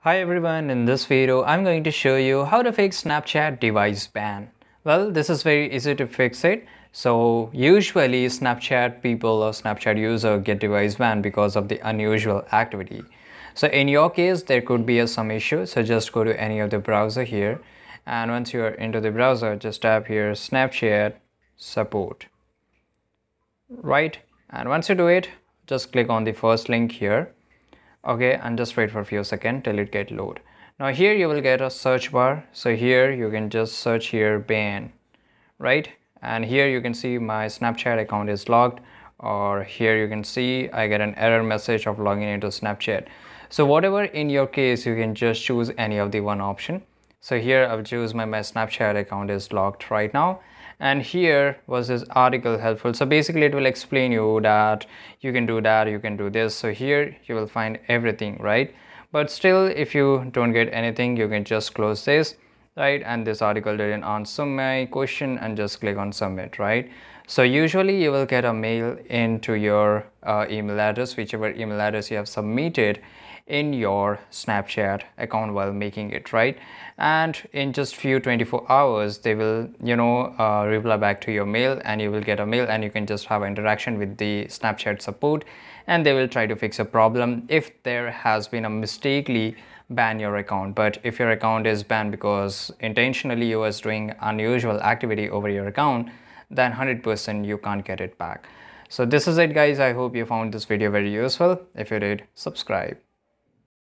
Hi everyone, in this video I'm going to show you how to fix Snapchat device ban. Well, this is very easy to fix it. So usually Snapchat people or Snapchat user get device ban because of the unusual activity. So in your case there could be some issue, so just go to any of the browser here, and once you are into the browser just type here Snapchat support, right? And once you do it, just click on the first link here. Okay, and just wait for a few seconds till it get load. Now here you will get a search bar, so here you can just search here ban, right? And here you can see my Snapchat account is logged, or here you can see I get an error message of logging into Snapchat. So whatever in your case, you can just choose any of the one option. So here I'll choose my Snapchat account is locked right now, and here was this article helpful. So basically it will explain you that you can do that, you can do this. So here you will find everything, right? But still, if you don't get anything, you can just close this, right? And this article didn't answer my question, and just click on submit, right? So usually you will get a mail into your email address, whichever email address you have submitted in your Snapchat account while making it, right? And in just few 24 hours they will reply back to your mail, and you will get a mail, and you can just have an interaction with the Snapchat support, and they will try to fix a problem if there has been a mistakenly ban your account. But if your account is banned because intentionally you was doing unusual activity over your account, then 100% you can't get it back. So this is it guys. I hope you found this video very useful. If you did, subscribe.